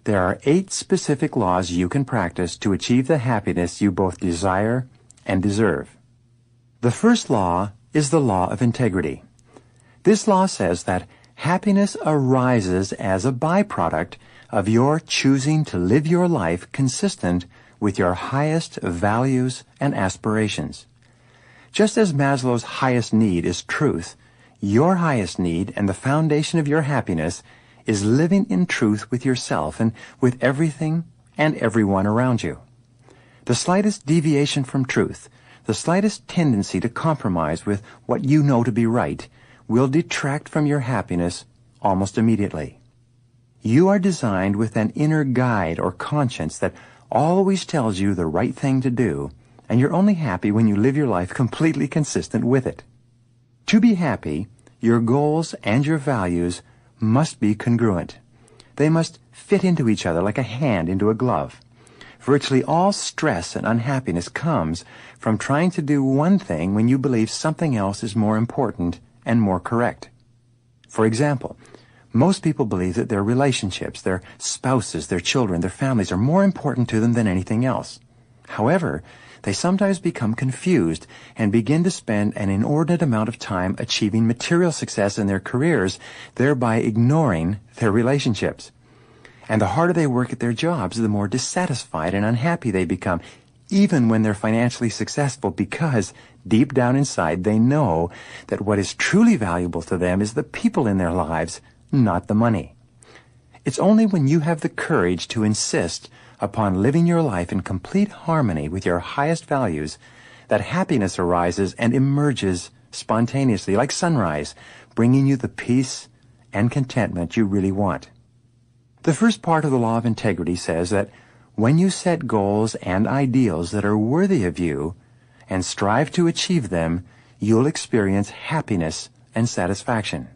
There are 8 specific laws you can practice to achieve the happiness you both desire and deserve. The first law is the law of integrity. This law says that happiness arises as a byproduct of your choosing to live your life consistent with your highest values and aspirations. Just as Maslow's highest need is truth, your highest need and the foundation of your happiness is living in truth with yourself and with everything and everyone around you. The slightest deviation from truth, the slightest tendency to compromise with what you know to be right, will detract from your happiness almost immediately. You are designed with an inner guide or conscience that always tells you the right thing to do, and you're only happy when you live your life completely consistent with it. To be happy, your goals and your values must be congruent. They must fit into each other like a hand into a glove. Virtually all stress and unhappiness comes from trying to do one thing when you believe something else is more important and more correct. For example, most people believe that their relationships, their spouses, their children, their families are more important to them than anything else. However, they sometimes become confused and begin to spend an inordinate amount of time achieving material success in their careers, thereby ignoring their relationships. And the harder they work at their jobs, the more dissatisfied and unhappy they become, even when they're financially successful, because deep down inside they know that what is truly valuable to them is the people in their lives, not the money. It's only when you have the courage to insist upon living your life in complete harmony with your highest values that happiness arises and emerges spontaneously like sunrise, bringing you the peace and contentment you really want. The first part of the law of integrity says that when you set goals and ideals that are worthy of you and strive to achieve them, you'll experience happiness and satisfaction.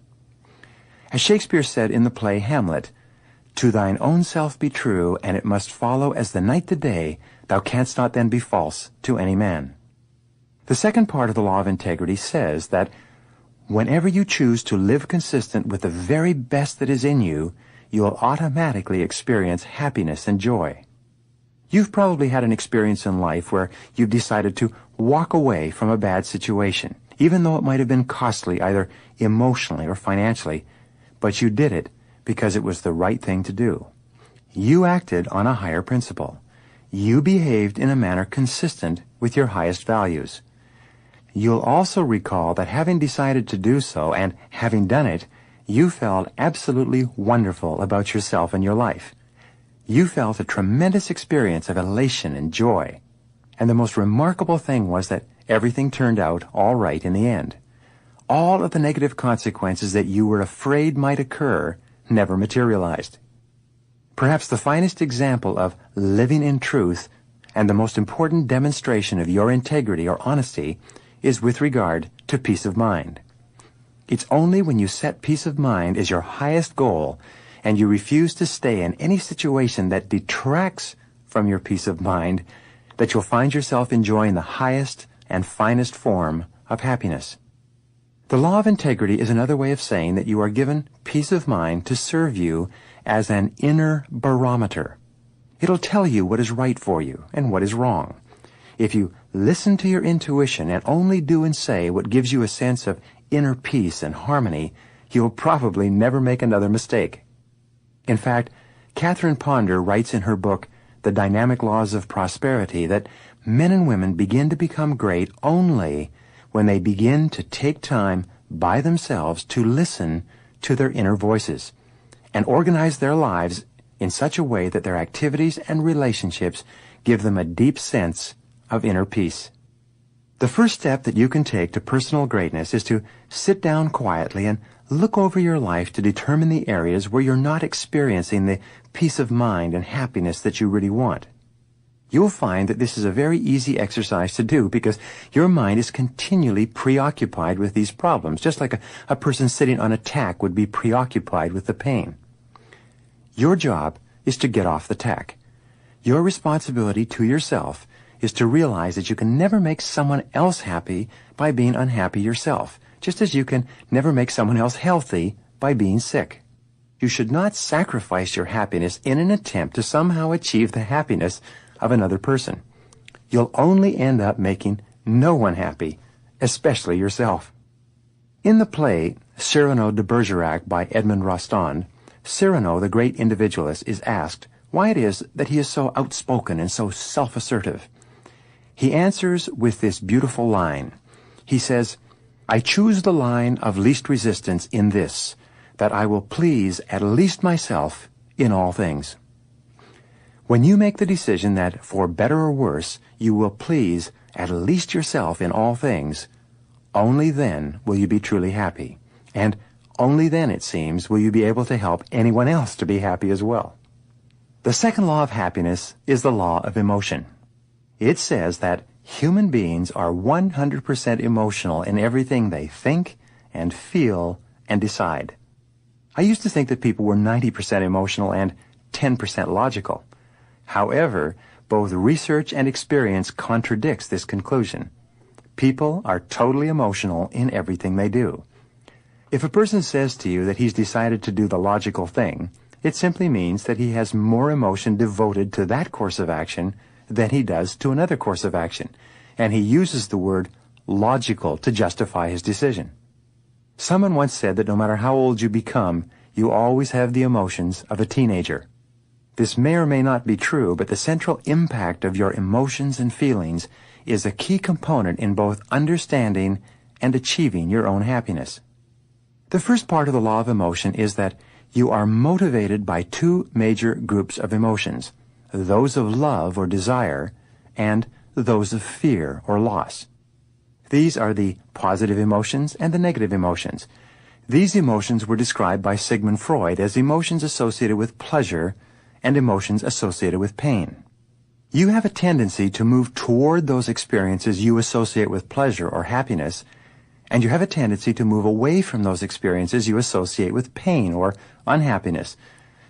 As Shakespeare said in the play Hamlet, "To thine own self be true, and it must follow as the night the day, thou canst not then be false to any man." The second part of the law of integrity says that whenever you choose to live consistent with the very best that is in you, you'll automatically experience happiness and joy. You've probably had an experience in life where you've decided to walk away from a bad situation, even though it might have been costly either emotionally or financially, but you did it because it was the right thing to do. You acted on a higher principle. You behaved in a manner consistent with your highest values. You'll also recall that having decided to do so and having done it, you felt absolutely wonderful about yourself and your life. You felt a tremendous experience of elation and joy. And the most remarkable thing was that everything turned out all right in the end. All of the negative consequences that you were afraid might occur never materialized. Perhaps the finest example of living in truth and the most important demonstration of your integrity or honesty is with regard to peace of mind. It's only when you set peace of mind as your highest goal and you refuse to stay in any situation that detracts from your peace of mind that you'll find yourself enjoying the highest and finest form of happiness. The law of integrity is another way of saying that you are given peace of mind to serve you as an inner barometer. It'll tell you what is right for you and what is wrong. If you listen to your intuition and only do and say what gives you a sense of inner peace and harmony, you'll probably never make another mistake. In fact, Catherine Ponder writes in her book, The Dynamic Laws of Prosperity, that men and women begin to become great only when they begin to take time by themselves to listen to their inner voices and organize their lives in such a way that their activities and relationships give them a deep sense of inner peace. The first step that you can take to personal greatness is to sit down quietly and look over your life to determine the areas where you're not experiencing the peace of mind and happiness that you really want. You'll find that this is a very easy exercise to do because your mind is continually preoccupied with these problems, just like a person sitting on a tack would be preoccupied with the pain. Your job is to get off the tack. Your responsibility to yourself is to realize that you can never make someone else happy by being unhappy yourself, just as you can never make someone else healthy by being sick. You should not sacrifice your happiness in an attempt to somehow achieve the happiness of another person. You'll only end up making no one happy, especially yourself. In the play Cyrano de Bergerac by Edmond Rostand, Cyrano, the great individualist, is asked why it is that he is so outspoken and so self-assertive. He answers with this beautiful line. He says, "I choose the line of least resistance in this, that I will please at least myself in all things." When you make the decision that, for better or worse, you will please at least yourself in all things, only then will you be truly happy. And only then, it seems, will you be able to help anyone else to be happy as well. The second law of happiness is the law of emotion. It says that human beings are 100% emotional in everything they think and feel and decide. I used to think that people were 90% emotional and 10% logical. However, both research and experience contradicts this conclusion. People are totally emotional in everything they do. If a person says to you that he's decided to do the logical thing, it simply means that he has more emotion devoted to that course of action than he does to another course of action, and he uses the word logical to justify his decision. Someone once said that no matter how old you become, you always have the emotions of a teenager. This may or may not be true, but the central impact of your emotions and feelings is a key component in both understanding and achieving your own happiness. The first part of the law of emotion is that you are motivated by two major groups of emotions, those of love or desire and those of fear or loss. These are the positive emotions and the negative emotions. These emotions were described by Sigmund Freud as emotions associated with pleasure and emotions associated with pain. You have a tendency to move toward those experiences you associate with pleasure or happiness, and you have a tendency to move away from those experiences you associate with pain or unhappiness.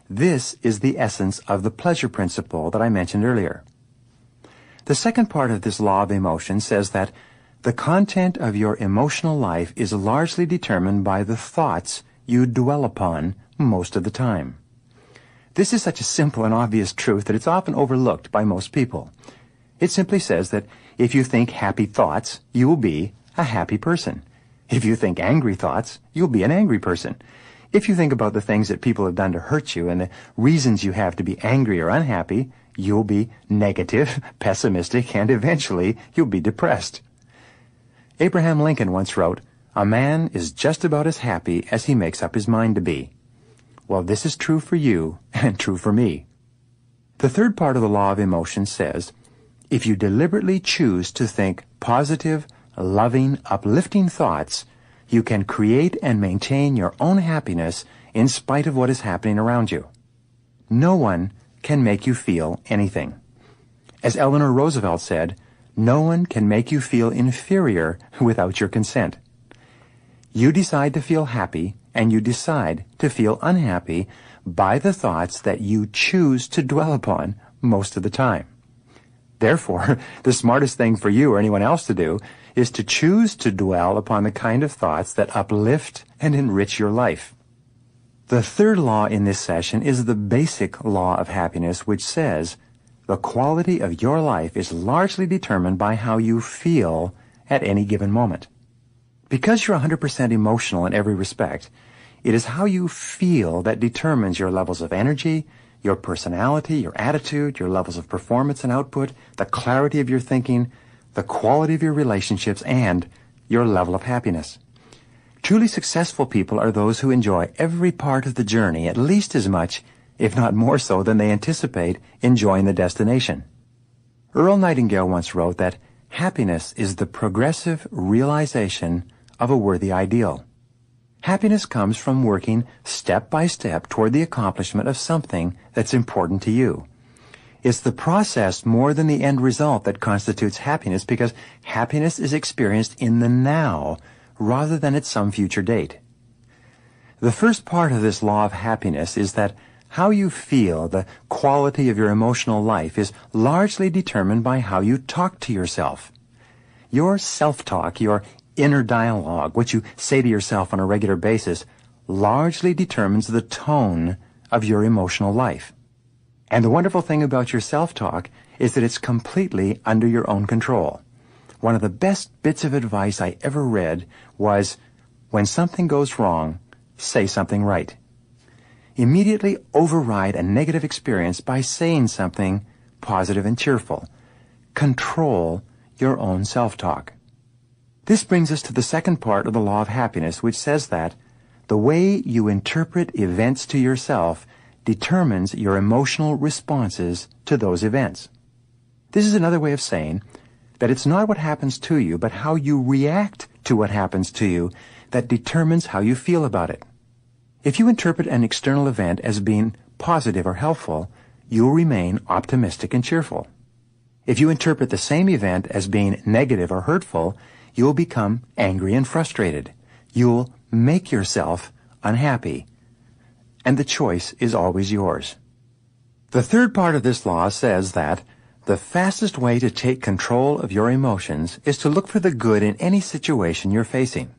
This is the essence of the pleasure principle that I mentioned earlier. The second part of this law of emotion says that the content of your emotional life is largely determined by the thoughts you dwell upon most of the time. This is such a simple and obvious truth that it's often overlooked by most people. It simply says that if you think happy thoughts, you will be a happy person. If you think angry thoughts, you'll be an angry person. If you think about the things that people have done to hurt you and the reasons you have to be angry or unhappy, you'll be negative, pessimistic, and eventually you'll be depressed. Abraham Lincoln once wrote, "A man is just about as happy as he makes up his mind to be." Well, this is true for you and true for me. The third part of the law of emotion says, if you deliberately choose to think positive, loving, uplifting thoughts, you can create and maintain your own happiness in spite of what is happening around you. No one can make you feel anything. As Eleanor Roosevelt said, no one can make you feel inferior without your consent. You decide to feel happy, and you decide to feel unhappy by the thoughts that you choose to dwell upon most of the time. Therefore, the smartest thing for you or anyone else to do is to choose to dwell upon the kind of thoughts that uplift and enrich your life. The third law in this session is the basic law of happiness, which says the quality of your life is largely determined by how you feel at any given moment. Because you're 100% emotional in every respect, it is how you feel that determines your levels of energy, your personality, your attitude, your levels of performance and output, the clarity of your thinking, the quality of your relationships, and your level of happiness. Truly successful people are those who enjoy every part of the journey at least as much, if not more so, than they anticipate enjoying the destination. Earl Nightingale once wrote that happiness is the progressive realization of a worthy ideal. Happiness comes from working step by step toward the accomplishment of something that's important to you. It's the process more than the end result that constitutes happiness, because happiness is experienced in the now rather than at some future date. The first part of this law of happiness is that how you feel, the quality of your emotional life, is largely determined by how you talk to yourself. Your self-talk, your inner dialogue, what you say to yourself on a regular basis, largely determines the tone of your emotional life. And the wonderful thing about your self-talk is that it's completely under your own control. One of the best bits of advice I ever read was, when something goes wrong, say something right. Immediately override a negative experience by saying something positive and cheerful. Control your own self-talk. This brings us to the second part of the law of happiness, which says that the way you interpret events to yourself determines your emotional responses to those events. This is another way of saying that it's not what happens to you, but how you react to what happens to you that determines how you feel about it. If you interpret an external event as being positive or helpful, you'll remain optimistic and cheerful. If you interpret the same event as being negative or hurtful, you'll become angry and frustrated. You'll make yourself unhappy. And the choice is always yours. The third part of this law says that the fastest way to take control of your emotions is to look for the good in any situation you're facing.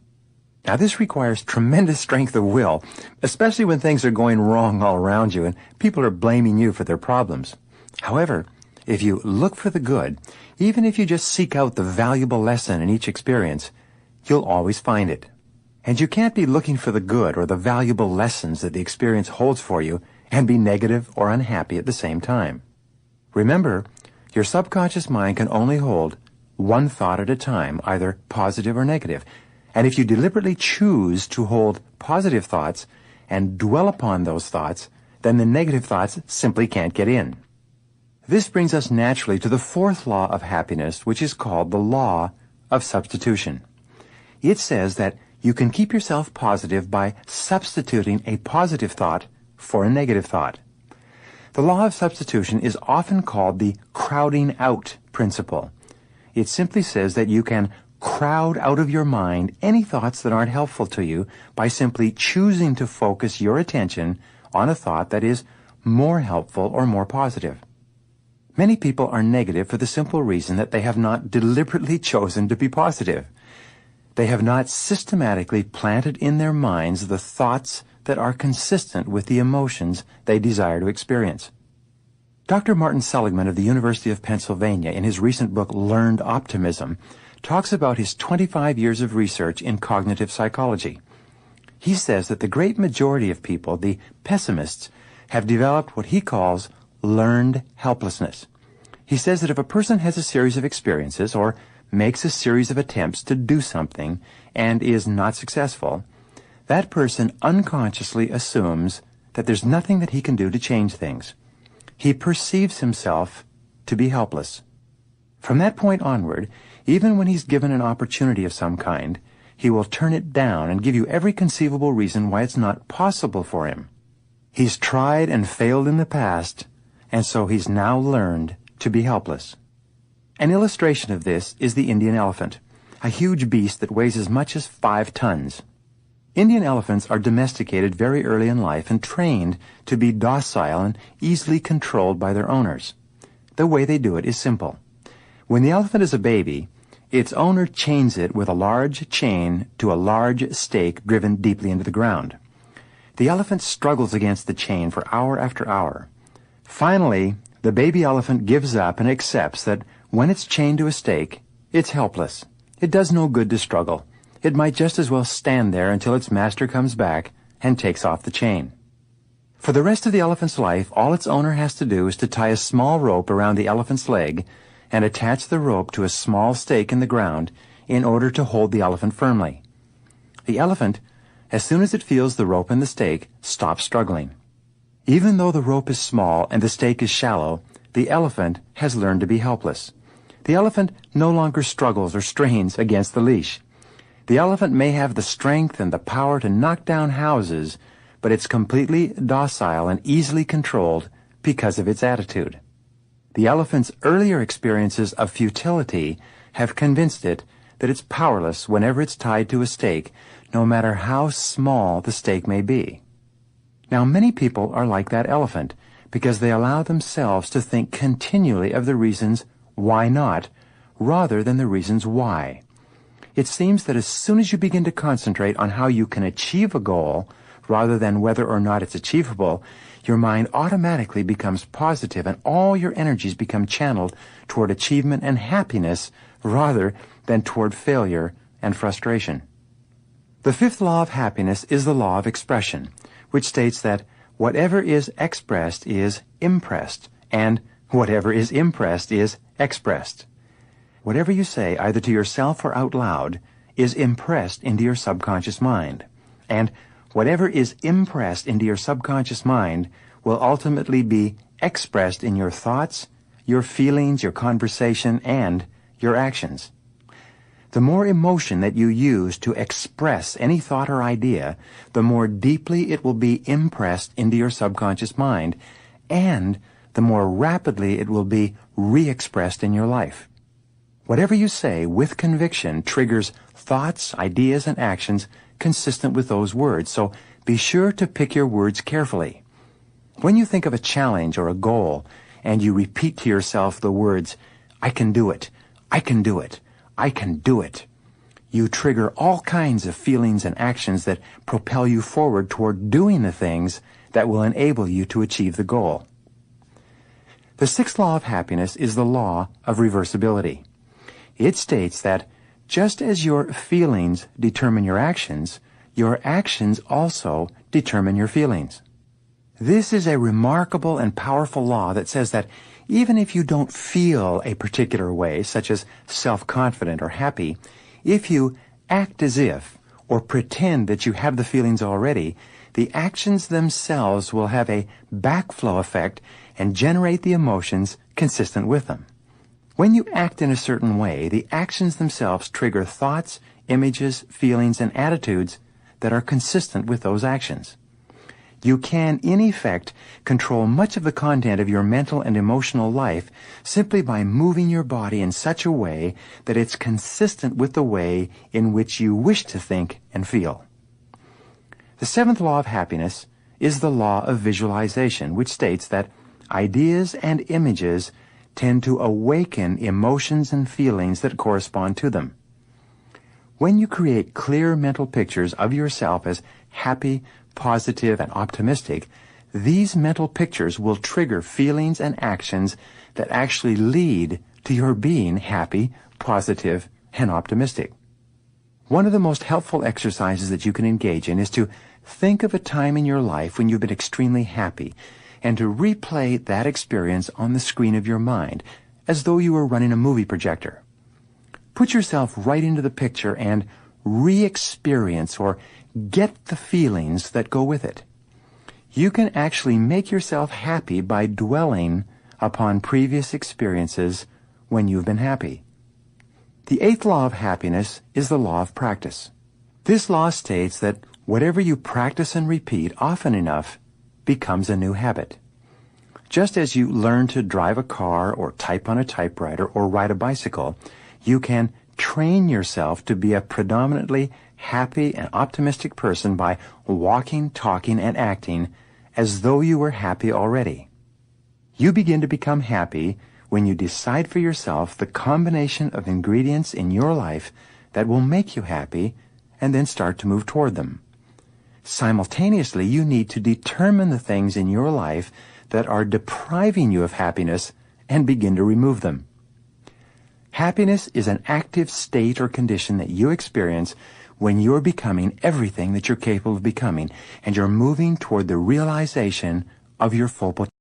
Now, this requires tremendous strength of will, especially when things are going wrong all around you and people are blaming you for their problems. However, if you look for the good, even if you just seek out the valuable lesson in each experience, you'll always find it. And you can't be looking for the good or the valuable lessons that the experience holds for you and be negative or unhappy at the same time. Remember, your subconscious mind can only hold one thought at a time, either positive or negative. And if you deliberately choose to hold positive thoughts and dwell upon those thoughts, then the negative thoughts simply can't get in. This brings us naturally to the fourth law of happiness, which is called the law of substitution. It says that you can keep yourself positive by substituting a positive thought for a negative thought. The law of substitution is often called the crowding out principle. It simply says that you can crowd out of your mind any thoughts that aren't helpful to you by simply choosing to focus your attention on a thought that is more helpful or more positive. Many people are negative for the simple reason that they have not deliberately chosen to be positive. They have not systematically planted in their minds the thoughts that are consistent with the emotions they desire to experience. Dr. Martin Seligman of the University of Pennsylvania, in his recent book Learned Optimism, talks about his 25 years of research in cognitive psychology. He says that the great majority of people, the pessimists, have developed what he calls learned helplessness. He says that if a person has a series of experiences or makes a series of attempts to do something and is not successful, that person unconsciously assumes that there's nothing that he can do to change things. He perceives himself to be helpless. From that point onward, even when he's given an opportunity of some kind, he will turn it down and give you every conceivable reason why it's not possible for him. He's tried and failed in the past, and so he's now learned to be helpless. An illustration of this is the Indian elephant, a huge beast that weighs as much as 5 tons. Indian elephants are domesticated very early in life and trained to be docile and easily controlled by their owners. The way they do it is simple. When the elephant is a baby, its owner chains it with a large chain to a large stake driven deeply into the ground. The elephant struggles against the chain for hour after hour. Finally, the baby elephant gives up and accepts that when it's chained to a stake, it's helpless. It does no good to struggle. It might just as well stand there until its master comes back and takes off the chain. For the rest of the elephant's life, all its owner has to do is to tie a small rope around the elephant's leg and attach the rope to a small stake in the ground in order to hold the elephant firmly. The elephant, as soon as it feels the rope and the stake, stops struggling. Even though the rope is small and the stake is shallow, the elephant has learned to be helpless. The elephant no longer struggles or strains against the leash. The elephant may have the strength and the power to knock down houses, but it's completely docile and easily controlled because of its attitude. The elephant's earlier experiences of futility have convinced it that it's powerless whenever it's tied to a stake, no matter how small the stake may be. Now, many people are like that elephant because they allow themselves to think continually of the reasons why not, rather than the reasons why. It seems that as soon as you begin to concentrate on how you can achieve a goal, rather than whether or not it's achievable, your mind automatically becomes positive and all your energies become channeled toward achievement and happiness rather than toward failure and frustration. The fifth law of happiness is the law of expression, which states that whatever is expressed is impressed, and whatever is impressed is expressed. Whatever you say, either to yourself or out loud, is impressed into your subconscious mind. And whatever is impressed into your subconscious mind will ultimately be expressed in your thoughts, your feelings, your conversation, and your actions. The more emotion that you use to express any thought or idea, the more deeply it will be impressed into your subconscious mind, and the more rapidly it will be re-expressed in your life. Whatever you say with conviction triggers thoughts, ideas, and actions consistent with those words, so be sure to pick your words carefully. When you think of a challenge or a goal, and you repeat to yourself the words, "I can do it, I can do it, I can do it," you trigger all kinds of feelings and actions that propel you forward toward doing the things that will enable you to achieve the goal. The sixth law of happiness is the law of reversibility. It states that just as your feelings determine your actions also determine your feelings. This is a remarkable and powerful law that says that even if you don't feel a particular way, such as self-confident or happy, if you act as if or pretend that you have the feelings already, the actions themselves will have a backflow effect and generate the emotions consistent with them. When you act in a certain way, the actions themselves trigger thoughts, images, feelings, and attitudes that are consistent with those actions. You can, in effect, control much of the content of your mental and emotional life simply by moving your body in such a way that it's consistent with the way in which you wish to think and feel. The seventh law of happiness is the law of visualization, which states that ideas and images tend to awaken emotions and feelings that correspond to them. When you create clear mental pictures of yourself as happy, positive, and optimistic, these mental pictures will trigger feelings and actions that actually lead to your being happy, positive, and optimistic. One of the most helpful exercises that you can engage in is to think of a time in your life when you've been extremely happy, and to replay that experience on the screen of your mind, as though you were running a movie projector. Put yourself right into the picture and re-experience or get the feelings that go with it. You can actually make yourself happy by dwelling upon previous experiences when you've been happy. The eighth law of happiness is the law of practice. This law states that whatever you practice and repeat often enough becomes a new habit. Just as you learn to drive a car or type on a typewriter or ride a bicycle, you can train yourself to be a predominantly happy and optimistic person by walking, talking, and acting as though you were happy already. You begin to become happy when you decide for yourself the combination of ingredients in your life that will make you happy and then start to move toward them. Simultaneously, you need to determine the things in your life that are depriving you of happiness and begin to remove them. Happiness is an active state or condition that you experience when you're becoming everything that you're capable of becoming, and you're moving toward the realization of your full potential.